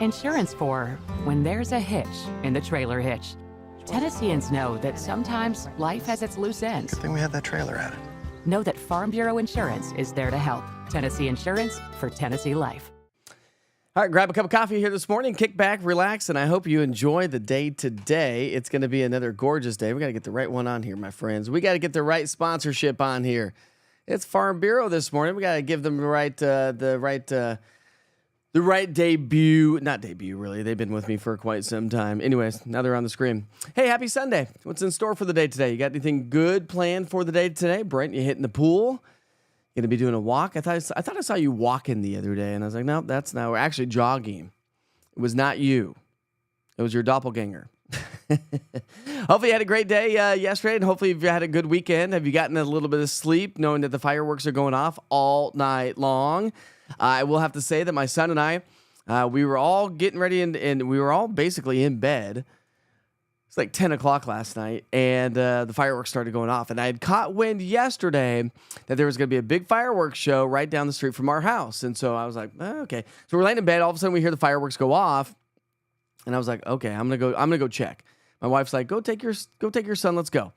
Insurance for when there's a hitch in the trailer hitch. Tennesseans know that sometimes life has its loose ends. Good thing we had that trailer added. Know that Farm Bureau Insurance is there to help. Tennessee Insurance for Tennessee Life. All right, grab a cup of coffee here this morning, kick back, relax, and I hope you enjoy the day today. It's going to be another gorgeous day. We got to get the right one on here, my friends. We got to get the right sponsorship on here. It's Farm Bureau this morning. We got to give them the right debut. Not debut, really. They've been with me for quite some time. Anyways, now they're on the screen. Hey, happy Sunday. What's in store for the day today? You got anything good planned for the day today? Brent, you hitting the pool? Going to be doing a walk? I thought I saw you walking the other day, and I was like, no, that's not. We're actually jogging. It was not you. It was your doppelganger. Hopefully you had a great day yesterday, and hopefully you've had a good weekend. Have you gotten a little bit of sleep knowing that the fireworks are going off all night long? I will have to say that my son and I, we were all getting ready, and we were all basically in bed. It's like 10 o'clock last night, and the fireworks started going off. And I had caught wind yesterday that there was going to be a big fireworks show right down the street from our house. And so I was like, okay. So we're laying in bed. All of a sudden, we hear the fireworks go off, and I was like, okay, I'm gonna go check. My wife's like, go take your son. Let's go.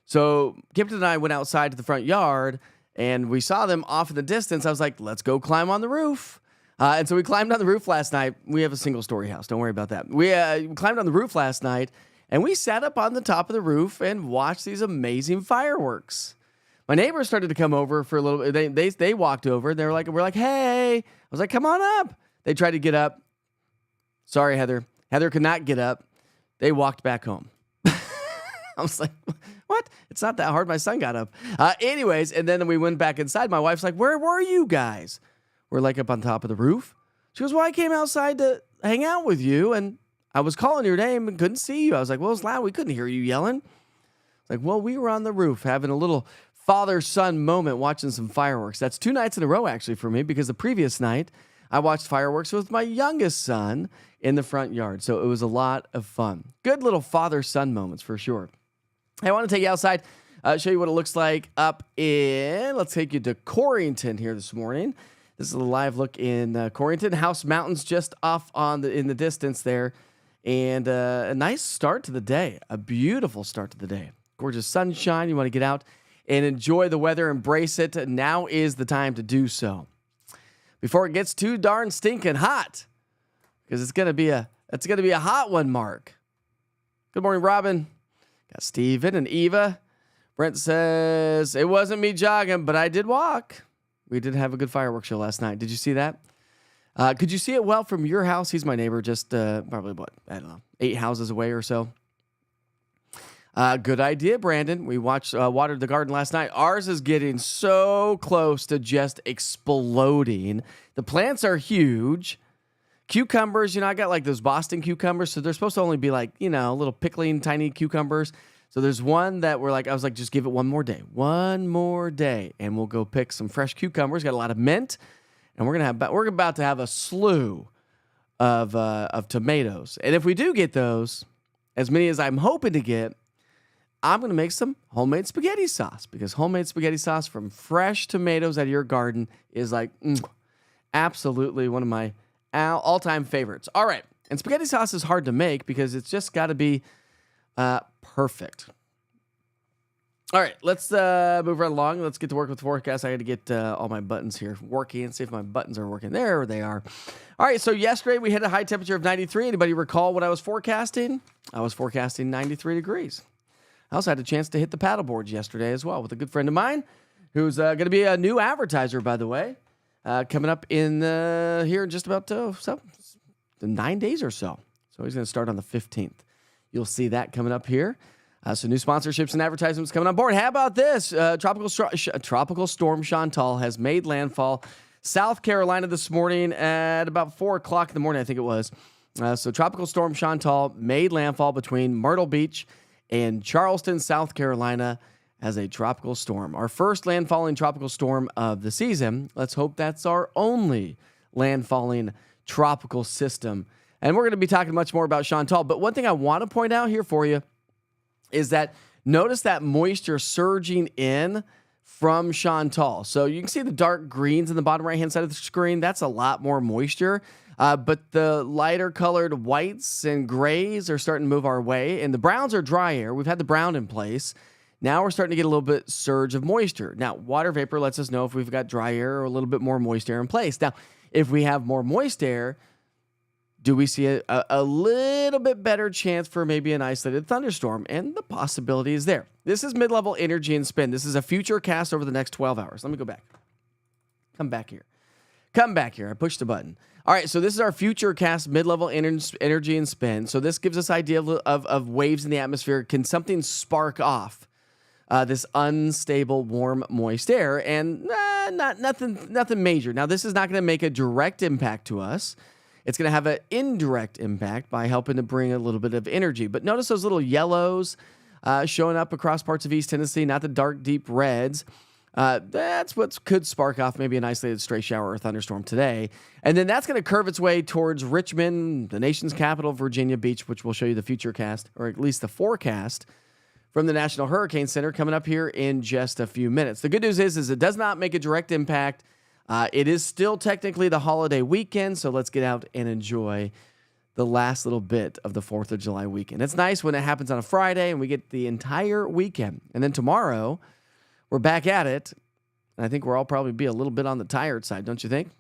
So Kipton and I went outside to the front yard, and we saw them off in the distance. I was like, let's go climb on the roof. And so we climbed on the roof last night. We have a single-story house. Don't worry about that. We climbed on the roof last night. And we sat up on the top of the roof and watched these amazing fireworks. My neighbors started to come over for a little bit. They walked over. We're like, hey. I was like, come on up. They tried to get up. Sorry, Heather. Heather could not get up. They walked back home. I was like, what? It's not that hard. My son got up. Anyways, and then we went back inside. My wife's like, where were you guys? We're like up on top of the roof. She goes, well, I came outside to hang out with you, and I was calling your name and couldn't see you. I was like, well, it's loud. We couldn't hear you yelling. Like, well, we were on the roof having a little father-son moment watching some fireworks. That's 2 nights in a row, actually, for me, because the previous night I watched fireworks with my youngest son in the front yard. So it was a lot of fun. Good little father-son moments for sure. Hey, I want to take you outside, show you what it looks like up in, let's take you to Corrington here this morning. This is a live look in Corrington. House Mountains just off in the distance there. And a nice start to the day, a beautiful start to the day. Gorgeous sunshine. You want to get out and enjoy the weather, embrace it. Now is the time to do so. Before it gets too darn stinking hot, because it's gonna be a hot one, Mark. Good morning, Robin. Got Steven and Eva. Brent says, it wasn't me jogging, but I did walk. We did have a good fireworks show last night. Did you see that? Could you see it well from your house? He's my neighbor, just probably, 8 houses away or so. Good idea, Brandon. We watered the garden last night. Ours is getting so close to just exploding. The plants are huge. Cucumbers, I got like those Boston cucumbers, so they're supposed to only be like, little pickling, tiny cucumbers. So there's one that I was like, just give it one more day, and we'll go pick some fresh cucumbers. Got a lot of mint. And we're about to have a slew of tomatoes. And if we do get those, as many as I'm hoping to get, I'm going to make some homemade spaghetti sauce, because homemade spaghetti sauce from fresh tomatoes out of your garden is absolutely one of my all-time favorites. All right. And spaghetti sauce is hard to make because it's just got to be perfect. All right, let's move right along. Let's get to work with the forecast. I got to get all my buttons here working and see if my buttons are working. There they are. All right, so yesterday we had a high temperature of 93. Anybody recall what I was forecasting? I was forecasting 93 degrees. I also had a chance to hit the paddle boards yesterday as well with a good friend of mine who's going to be a new advertiser, by the way, coming up in here in just about 9 days or so. So he's going to start on the 15th. You'll see that coming up here. So new sponsorships and advertisements coming on board. How about this? Tropical Storm Chantal has made landfall South Carolina this morning at about 4 o'clock in the morning, I think it was. So Tropical Storm Chantal made landfall between Myrtle Beach and Charleston, South Carolina as a tropical storm. Our first landfalling tropical storm of the season. Let's hope that's our only landfalling tropical system. And we're going to be talking much more about Chantal. But one thing I want to point out here for you is that notice that moisture surging in from Chantal. So you can see the dark greens in the bottom right-hand side of the screen. That's a lot more moisture. But the lighter colored whites and grays are starting to move our way, and the browns are dry air. We've had the brown in place. Now we're starting to get a little bit surge of moisture. Now, water vapor lets us know if we've got dry air or a little bit more moist air in place. Now, if we have more moist air, do we see a little bit better chance for maybe an isolated thunderstorm? And the possibility is there. This is mid-level energy and spin. This is a future cast over the next 12 hours. Let me go back. Come back here. I pushed the button. All right, so this is our future cast mid-level energy and spin. So this gives us idea of waves in the atmosphere. Can something spark off this unstable, warm, moist air? And nothing major. Now, this is not going to make a direct impact to us. It's going to have an indirect impact by helping to bring a little bit of energy. But notice those little yellows showing up across parts of East Tennessee, not the dark, deep reds. That's what could spark off maybe an isolated stray shower or thunderstorm today. And then that's going to curve its way towards Richmond, the nation's capital, Virginia Beach, which we'll show you the future cast, or at least the forecast from the National Hurricane Center coming up here in just a few minutes. The good news is it does not make a direct impact. It is still technically the holiday weekend, so let's get out and enjoy the last little bit of the 4th of July weekend. It's nice when it happens on a Friday and we get the entire weekend. And then tomorrow, we're back at it, and I think we'll all probably be a little bit on the tired side, don't you think?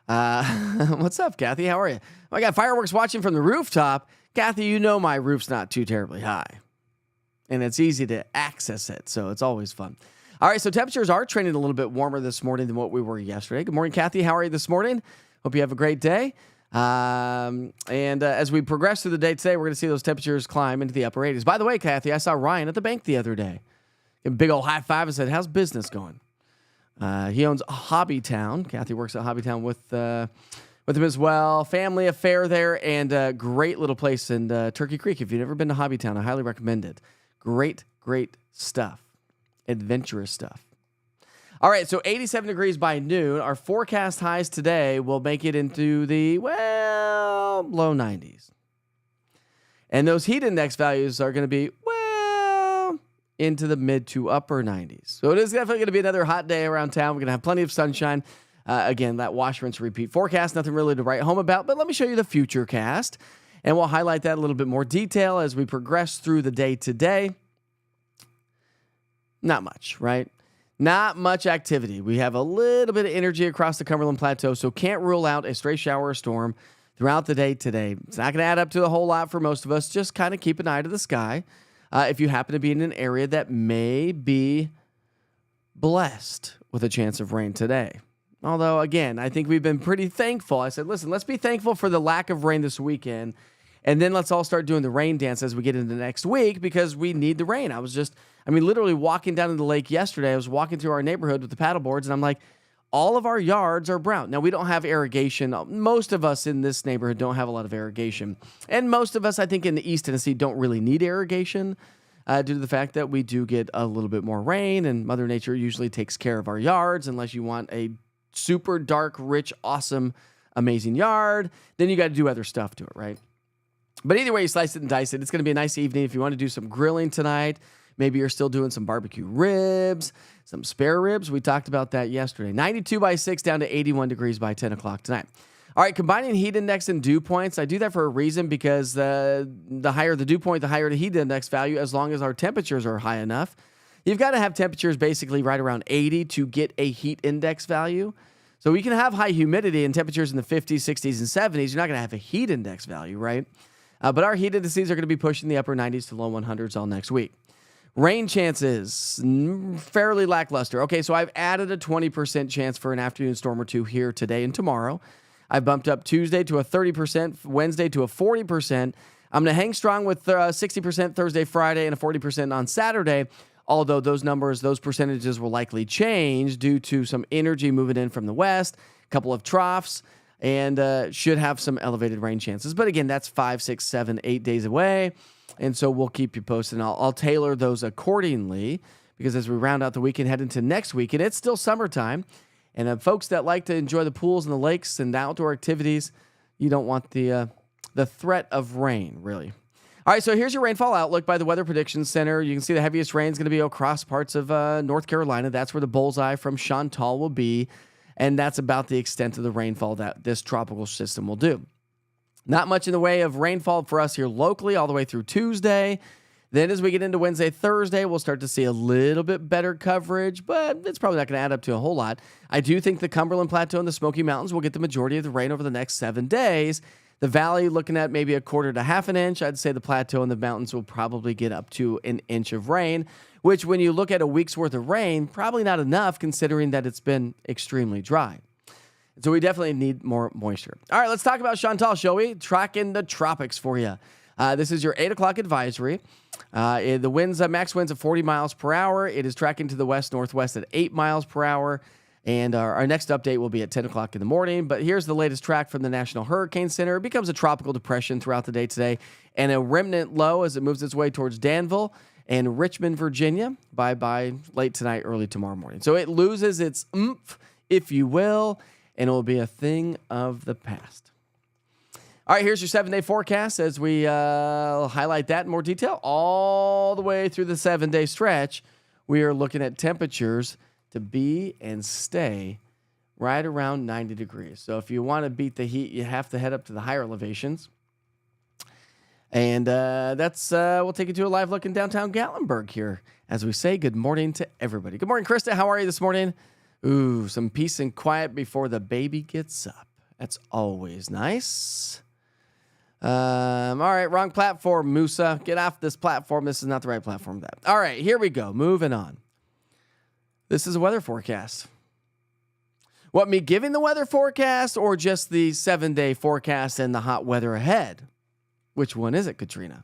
What's up, Kathy? How are you? I got fireworks watching from the rooftop. Kathy, you know my roof's not too terribly high, and it's easy to access it, so it's always fun. All right, so temperatures are trending a little bit warmer this morning than what we were yesterday. Good morning, Kathy. How are you this morning? Hope you have a great day. As we progress through the day today, we're going to see those temperatures climb into the upper 80s. By the way, Kathy, I saw Ryan at the bank the other day. A big old high five and said, how's business going? He owns Hobbytown. Kathy works at Hobbytown with him as well. Family affair there, and a great little place in Turkey Creek. If you've never been to Hobbytown, I highly recommend it. Great stuff. Adventurous stuff. All right, so 87 degrees by noon. Our forecast highs today will make it into the, low 90s. And those heat index values are going to be, into the mid to upper 90s. So it is definitely going to be another hot day around town. We're going to have plenty of sunshine. Again, that wash, rinse, repeat forecast, nothing really to write home about, but let me show you the future cast, and we'll highlight that in a little bit more detail as we progress through the day today. Not much, right? Not much activity. We have a little bit of energy across the Cumberland Plateau, so can't rule out a stray shower or storm throughout the day today. It's not going to add up to a whole lot for most of us. Just kind of keep an eye to the sky. If you happen to be in an area that may be blessed with a chance of rain today. Although, again, I think we've been pretty thankful. I said, listen, let's be thankful for the lack of rain this weekend, and then let's all start doing the rain dance as we get into next week because we need the rain. Literally walking down to the lake yesterday. I was walking through our neighborhood with the paddle boards, and I'm like, all of our yards are brown. Now, we don't have irrigation. Most of us in this neighborhood don't have a lot of irrigation. And most of us, I think, in the East Tennessee don't really need irrigation due to the fact that we do get a little bit more rain, and Mother Nature usually takes care of our yards unless you want a super dark, rich, awesome, amazing yard. Then you got to do other stuff to it, right? But either way, you slice it and dice it. It's going to be a nice evening. If you want to do some grilling tonight, maybe you're still doing some barbecue ribs, some spare ribs. We talked about that yesterday. 92 by 6 down to 81 degrees by 10 o'clock tonight. All right, combining heat index and dew points. I do that for a reason because the higher the dew point, the higher the heat index value, as long as our temperatures are high enough. You've got to have temperatures basically right around 80 to get a heat index value. So we can have high humidity and temperatures in the 50s, 60s, and 70s. You're not going to have a heat index value, right? But our heat indices are going to be pushing the upper 90s to low 100s all next week. Rain chances, fairly lackluster. Okay, so I've added a 20% chance for an afternoon storm or two here today and tomorrow. I bumped up Tuesday to a 30%, Wednesday to a 40%. I'm going to hang strong with 60% Thursday, Friday, and a 40% on Saturday, although those numbers, those percentages will likely change due to some energy moving in from the west, a couple of troughs, and should have some elevated rain chances. But again, that's 5, 6, 7, 8 days away, and so we'll keep you posted. And I'll tailor those accordingly because as we round out the week and head into next week, and it's still summertime, and folks that like to enjoy the pools and the lakes and the outdoor activities, you don't want the threat of rain, really. All right, so here's your rainfall outlook by the Weather Prediction Center. You can see the heaviest rain is going to be across parts of North Carolina. That's where the bullseye from Chantal will be. and that's about the extent of the rainfall that this tropical system will do. Not much in the way of rainfall for us here locally all the way through Tuesday. Then as we get into Wednesday, Thursday, we'll start to see a little bit better coverage, but it's probably not going to add up to a whole lot. I do think the Cumberland Plateau and the Smoky Mountains will get the majority of the rain over the next 7 days. The valley looking at maybe a quarter to half an inch. I'd say the plateau and the mountains will probably get up to an inch of rain, which when you look at a week's worth of rain, probably not enough considering that it's been extremely dry. So we definitely need more moisture. All right, let's talk about Chantal, shall we? Tracking the tropics for you. This is your 8 o'clock advisory. The winds, max winds of 40 miles per hour. It is tracking to the west-northwest at 8 miles per hour. And our next update will be at 10 o'clock in the morning. But here's the latest track from the National Hurricane Center. It becomes a tropical depression throughout the day today and a remnant low as it moves its way towards Danville and Richmond, Virginia by late tonight, early tomorrow morning. So it loses its oomph, if you will, and it will be a thing of the past. All right, here's your 7-day forecast as we highlight that in more detail. All the way through the 7-day stretch, we are looking at temperatures to be and stay right around 90 degrees. So if you want to beat the heat, you have to head up to the higher elevations. And we'll take you to a live look in downtown Gatlinburg here as we say good morning to everybody. Good morning, Krista. How are you this morning? Ooh, some peace and quiet before the baby gets up. That's always nice. All right, wrong platform, Musa. Get off this platform. This is not the right platform for that. All right, here we go. Moving on. This is a weather forecast. What, me giving the weather forecast or just the 7-day forecast and the hot weather ahead? Which one is it, Katrina?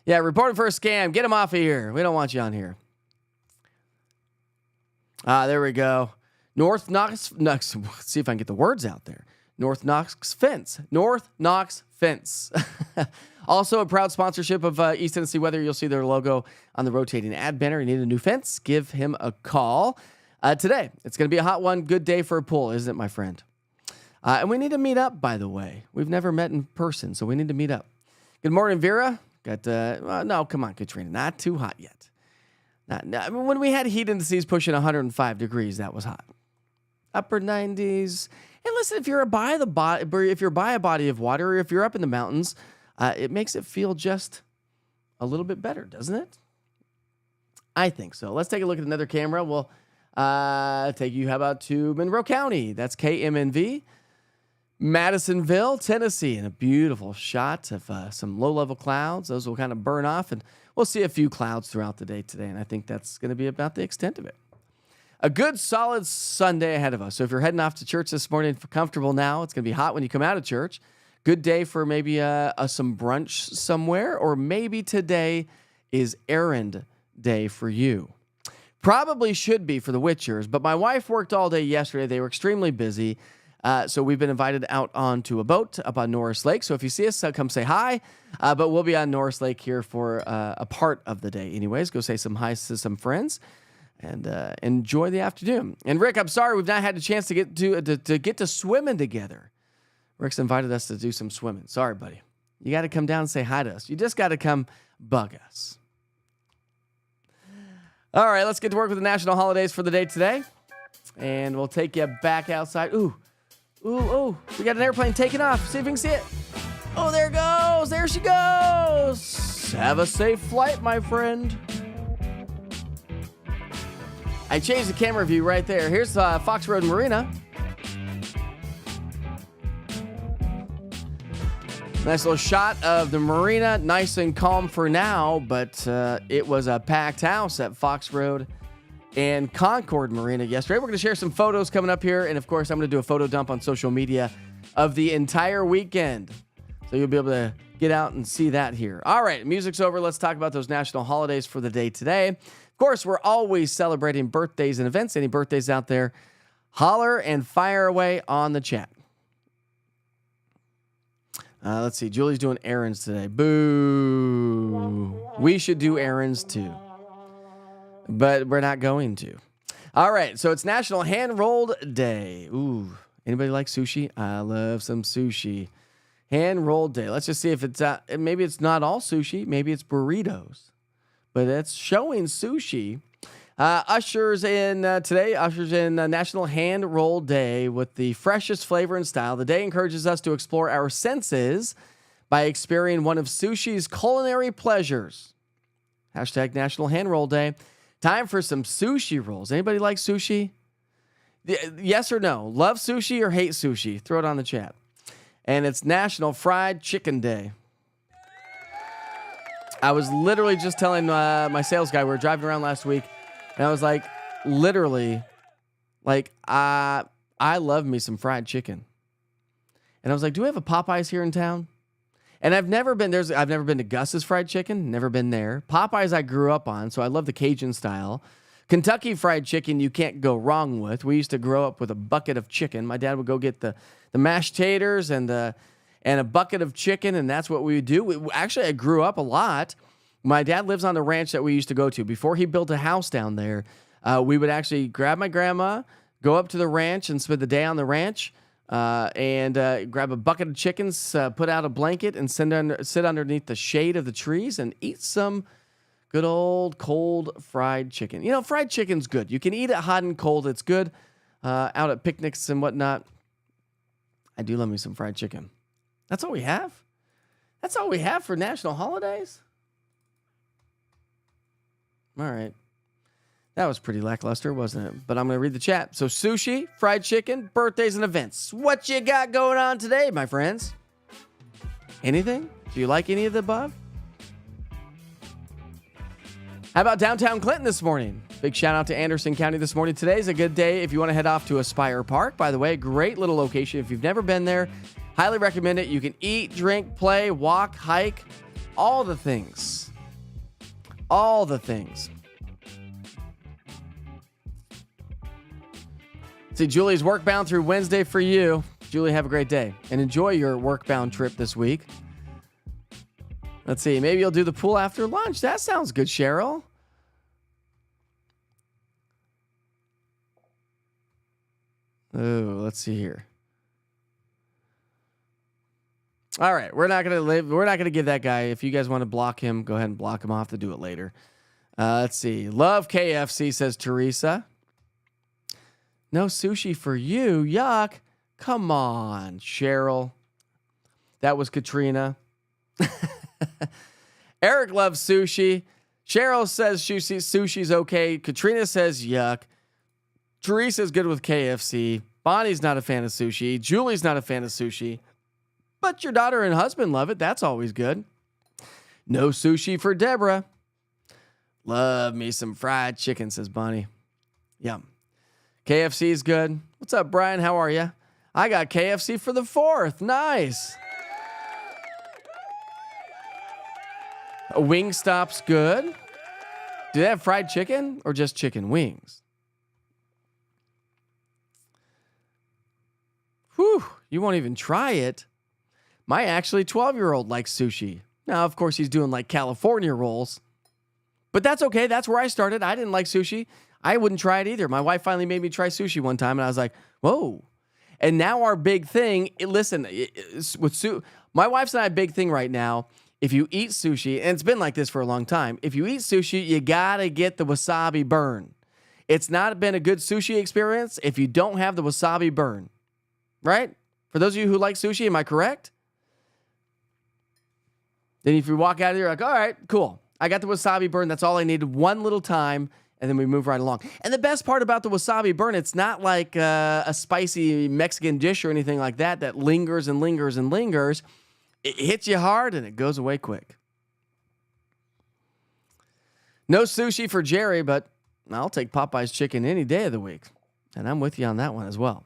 Yeah, reported for a scam. Get him off of here. We don't want you on here. There we go. North Knox, let's see if I can get the words out there. North Knox Fence. North Knox Fence. Also a proud sponsorship of East Tennessee Weather. You'll see their logo on the rotating ad banner. You need a new fence? Give him a call. Today, it's going to be a hot one. Good day for a pool, isn't it, my friend? And we need to meet up, by the way. We've never met in person, so we need to meet up. Good morning, Vera. No, come on, Katrina. Not too hot yet. When we had heat indices pushing 105 degrees, that was hot. Upper 90s. And listen, if you're by a body of water, or if you're up in the mountains, it makes it feel just a little bit better, doesn't it? I think so. Let's take a look at another camera. We'll take you, how about to Monroe County? That's KMNV. Madisonville, Tennessee, and a beautiful shot of some low-level clouds. Those will kind of burn off, and we'll see a few clouds throughout the day today, and I think that's going to be about the extent of it. A good, solid Sunday ahead of us. So if you're heading off to church this morning, comfortable now, it's going to be hot when you come out of church. Good day for maybe some brunch somewhere, or maybe today is errand day for you. Probably should be for the Witchers, but my wife worked all day yesterday. They were extremely busy. So we've been invited out onto a boat up on Norris Lake. So if you see us, come say hi. But we'll be on Norris Lake here for a part of the day. Anyways, go say some hi to some friends and enjoy the afternoon. And Rick, I'm sorry we've not had a chance to get to swimming together. Rick's invited us to do some swimming. Sorry, buddy. You got to come down and say hi to us. You just got to come bug us. All right, let's get to work with the national holidays for the day today. And we'll take you back outside. Ooh, we got an airplane taking off. See if we can see it. Oh, there it goes. There she goes. Have a safe flight, my friend. I changed the camera view right there. Here's Fox Road Marina. Nice little shot of the marina. Nice and calm for now, but it was a packed house at Fox Road and Concord Marina yesterday. We're going to share some photos coming up here. And of course, I'm going to do a photo dump on social media of the entire weekend. So you'll be able to get out and see that here. All right, music's over. Let's talk about those national holidays for the day today. Of course, we're always celebrating birthdays and events. Any birthdays out there, holler and fire away on the chat. Let's see. Julie's doing errands today. Boo. We should do errands too, but we're not going to. All right. So it's National Hand-Rolled Day. Ooh. Anybody like sushi? I love some sushi. Hand-Rolled Day. Let's just see if it's, maybe it's not all sushi. Maybe it's burritos, but it's showing sushi. Ushers in National Hand Roll Day with the freshest flavor and style. The day encourages us to explore our senses by experiencing one of sushi's culinary pleasures. Hashtag National Hand Roll Day. Time for some sushi rolls. Anybody like sushi? Yes or no? Love sushi or hate sushi? Throw it on the chat. And it's National Fried Chicken Day. I was literally just telling my sales guy, we were driving around last week, and I was like, literally, like, I love me some fried chicken. And I was like, do we have a Popeyes here in town? And I've never been to Gus's Fried Chicken, never been there. Popeyes I grew up on, so I love the Cajun style. Kentucky Fried Chicken you can't go wrong with. We used to grow up with a bucket of chicken. My dad would go get the mashed taters and a bucket of chicken, and that's what we would do. Actually, I grew up a lot. My dad lives on the ranch that we used to go to. Before he built a house down there, we would actually grab my grandma, go up to the ranch and spend the day on the ranch, and grab a bucket of chickens, put out a blanket, and sit underneath the shade of the trees and eat some good old cold fried chicken. You know, fried chicken's good. You can eat it hot and cold. It's good out at picnics and whatnot. I do love me some fried chicken. That's all we have? That's all we have for national holidays? All right. That was pretty lackluster, wasn't it? But I'm going to read the chat. So sushi, fried chicken, birthdays, and events. What you got going on today, my friends? Anything? Do you like any of the above? How about downtown Clinton this morning? Big shout out to Anderson County this morning. Today's a good day if you want to head off to Aspire Park. By the way, great little location. If you've never been there, highly recommend it. You can eat, drink, play, walk, hike, all the things. All the things. See, Julie's workbound through Wednesday for you. Julie, have a great day and enjoy your workbound trip this week. Let's see. Maybe you'll do the pool after lunch. That sounds good, Cheryl. Oh, let's see here. All right, we're not gonna give that guy. If you guys want to block him, go ahead and block him. I'll have to do it later. Let's see. Love KFC, says Teresa. No sushi for you. Yuck. Come on, Cheryl. That was Katrina. Eric loves sushi. Cheryl says sushi's okay. Katrina says yuck. Teresa's good with KFC. Bonnie's not a fan of sushi. Julie's not a fan of sushi. But your daughter and husband love it. That's always good. No sushi for Deborah. Love me some fried chicken, says Bonnie. Yum. KFC is good. What's up, Brian? How are you? I got KFC for the 4th. Nice. Wingstop's good. Do they have fried chicken or just chicken wings? Whew, you won't even try it. My actually 12-year-old likes sushi. Now, of course, he's doing like California rolls. But that's okay. That's where I started. I didn't like sushi. I wouldn't try it either. My wife finally made me try sushi one time, and I was like, whoa. And now our big thing, my wife's and I big thing right now, if you eat sushi, and it's been like this for a long time, if you eat sushi, you got to get the wasabi burn. It's not been a good sushi experience if you don't have the wasabi burn, right? For those of you who like sushi, am I correct? Then if you walk out of here, you're like, all right, cool. I got the wasabi burn. That's all I needed one little time, and then we move right along. And the best part about the wasabi burn, it's not like a spicy Mexican dish or anything like that that lingers and lingers and lingers. It hits you hard, and it goes away quick. No sushi for Jerry, but I'll take Popeye's chicken any day of the week. And I'm with you on that one as well.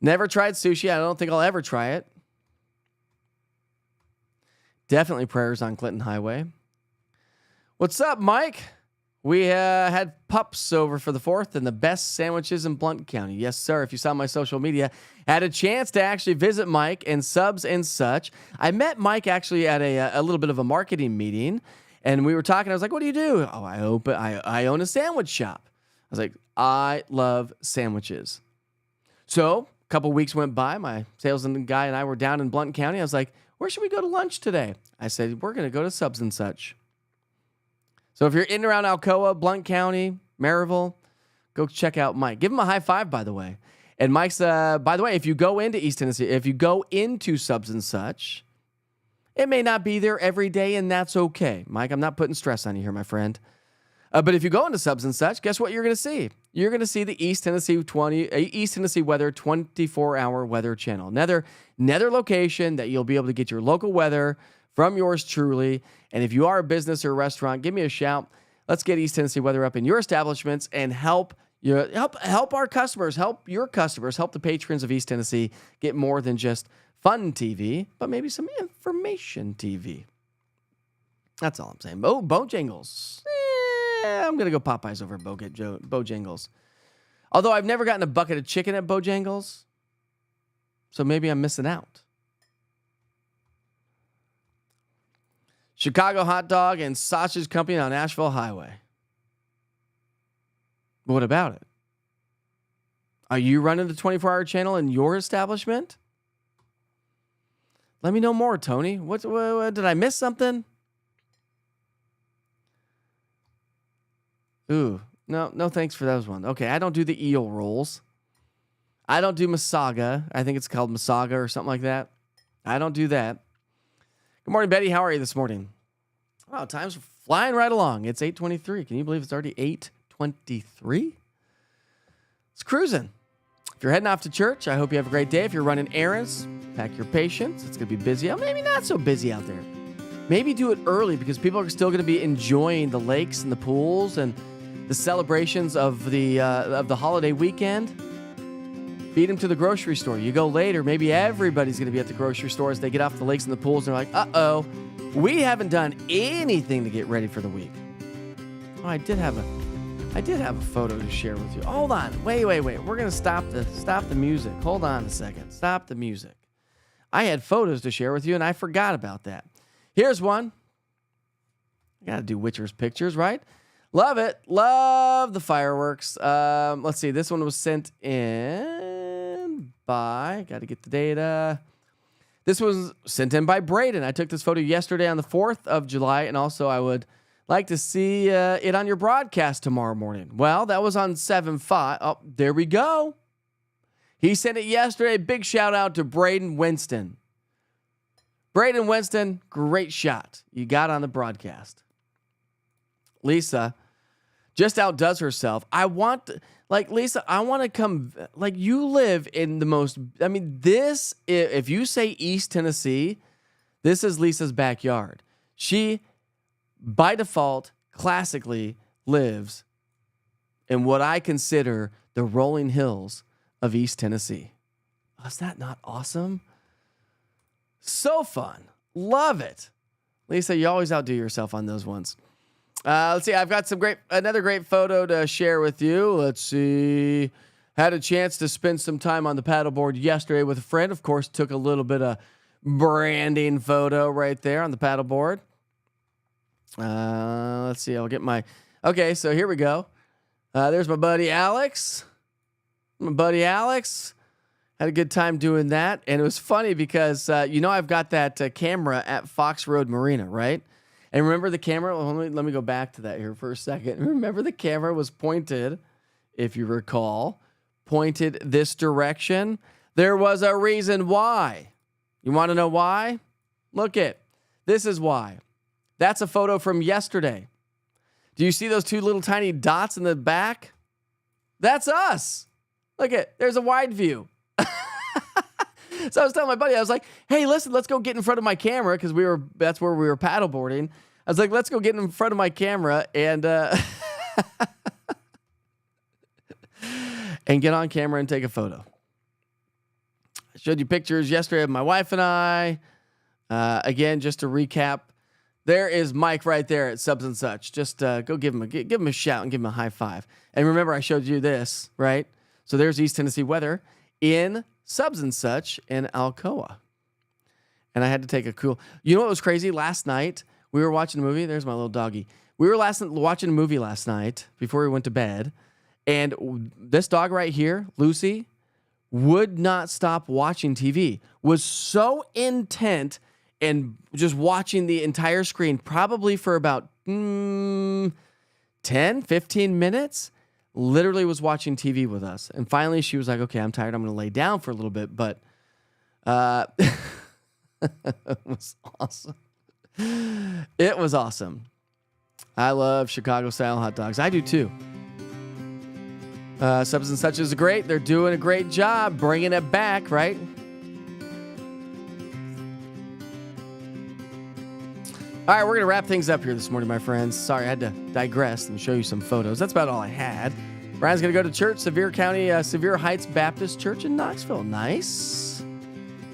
Never tried sushi. I don't think I'll ever try it. Definitely prayers on Clinton Highway. What's up, Mike? We had pups over for the 4th and the best sandwiches in Blount County. Yes, sir. If you saw my social media, I had a chance to actually visit Mike and Subs and Such. I met Mike actually at a little bit of a marketing meeting, and we were talking. I was like, what do you do? Oh, I own a sandwich shop. I was like, I love sandwiches. So a couple weeks went by. My sales guy and I were down in Blount County. I was like, where should we go to lunch today? I said, we're going to go to Subs and Such. So if you're in and around Alcoa, Blount County, Maryville, go check out Mike. Give him a high five, by the way. And Mike's, by the way, if you go into East Tennessee, if you go into Subs and Such, it may not be there every day, and that's okay. Mike, I'm not putting stress on you here, my friend. But if you go into Subs and Such, guess what you're going to see? You're going to see the East Tennessee Weather 24-hour weather channel. Another location that you'll be able to get your local weather from yours truly. And if you are a business or a restaurant, give me a shout. Let's get East Tennessee weather up in your establishments and help our customers, help your customers, help the patrons of East Tennessee get more than just fun TV, but maybe some information TV. That's all I'm saying. Bojangles. I'm going to go Popeyes over Bojangles. Although I've never gotten a bucket of chicken at Bojangles, so maybe I'm missing out. Chicago Hot Dog and Sausage Company on Asheville Highway. What about it? Are you running the 24-hour channel in your establishment? Let me know more, Tony. What did I miss something? Ooh, no thanks for those ones. Okay, I don't do the eel rolls. I don't do Masaga. I think it's called Masaga or something like that. I don't do that. Good morning, Betty. How are you this morning? Wow, time's flying right along. It's 8:23. Can you believe it's already 8:23? It's cruising. If you're heading off to church, I hope you have a great day. If you're running errands, pack your patience. It's going to be busy. Maybe not so busy out there. Maybe do it early because people are still going to be enjoying the lakes and the pools and the celebrations of the holiday weekend. Beat them to the grocery store. You go later, maybe everybody's going to be at the grocery store as they get off the lakes and the pools. And they're like, uh-oh, we haven't done anything to get ready for the week. Oh, I did have a photo to share with you. Hold on. Wait. We're going to stop the music. Hold on a second. Stop the music. I had photos to share with you, and I forgot about that. Here's one. I got to do Witcher's pictures, right? Love it. Love the fireworks. Let's see. This one was sent in by, got to get the data. This was sent in by Braden. I took this photo yesterday on the 4th of July, and also I would like to see it on your broadcast tomorrow morning. Well, that was on 7/5. Oh, there we go. He sent it yesterday. Big shout out to Braden Winston. Braden Winston, great shot. You got on the broadcast. Lisa just outdoes herself. Lisa, I want to come, you live in the most, this, if you say East Tennessee, this is Lisa's backyard. She, by default, classically lives in what I consider the rolling hills of East Tennessee. Oh, is that not awesome? So fun. Love it. Lisa, you always outdo yourself on those ones. Let's see. I've got another great photo to share with you. Let's see. Had a chance to spend some time on the paddleboard yesterday with a friend. Of course, took a little bit of branding photo right there on the paddleboard. Let's see. I'll get okay, so here we go. There's my buddy Alex. Had a good time doing that. And it was funny because, I've got that camera at Fox Road Marina, right? And remember the camera? Let me go back to that here for a second. Remember the camera was pointed, if you recall, pointed this direction. There was a reason why. You want to know why? Look it. This is why. That's a photo from yesterday. Do you see those two little tiny dots in the back? That's us. Look it. There's a wide view. So I was telling my buddy, I was like, hey, listen, let's go get in front of my camera because that's where we were paddleboarding. I was like, let's go get in front of my camera and and get on camera and take a photo. I showed you pictures yesterday of my wife and I. Again, just to recap, there is Mike right there at Subs and Such. Just go give him a shout and give him a high five. And remember, I showed you this, right? So there's East Tennessee weather in Subs and Such in Alcoa. And I had to take a cool... You know what was crazy? Last night, we were watching a movie. There's my little doggy. We were watching a movie last night before we went to bed. And this dog right here, Lucy, would not stop watching TV. Was so intent and just watching the entire screen, probably for about 10, 15 minutes. Literally was watching TV with us. And finally she was like, okay, I'm tired. I'm going to lay down for a little bit. But it was awesome. It was awesome. I love Chicago-style hot dogs. I do too. Subs and Such is great. They're doing a great job bringing it back, right? All right, we're going to wrap things up here this morning, my friends. Sorry, I had to digress and show you some photos. That's about all I had. Brian's going to go to church, Sevier County, Sevier Heights Baptist Church in Knoxville. Nice.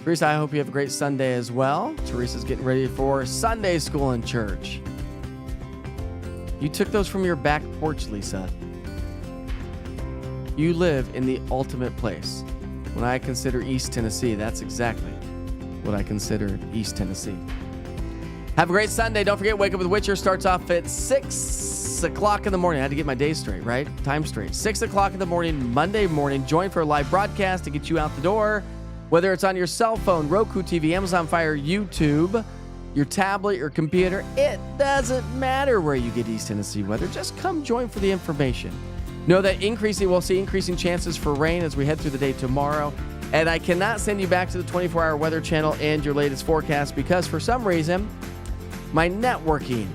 Teresa, I hope you have a great Sunday as well. Teresa's getting ready for Sunday school in church. You took those from your back porch, Lisa. You live in the ultimate place. When I consider East Tennessee, that's exactly what I consider East Tennessee. Have a great Sunday. Don't forget, Wake Up with Witcher starts off at 6 o'clock in the morning. I had to get my day straight, right? Time straight. 6 o'clock in the morning, Monday morning. Join for a live broadcast to get you out the door. Whether it's on your cell phone, Roku TV, Amazon Fire, YouTube, your tablet, your computer, it doesn't matter where you get East Tennessee weather. Just come join for the information. Know that we'll see increasing chances for rain as we head through the day tomorrow. And I cannot send you back to the 24-hour weather channel and your latest forecast because for some reason, my networking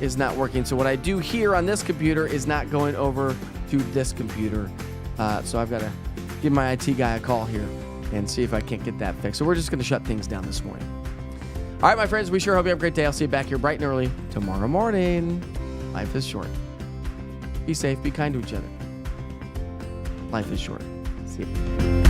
is not working. So what I do here on this computer is not going over to this computer. So I've got to give my IT guy a call here and see if I can't get that fixed. So we're just going to shut things down this morning. All right, my friends, we sure hope you have a great day. I'll see you back here bright and early tomorrow morning. Life is short. Be safe. Be kind to each other. Life is short. See you.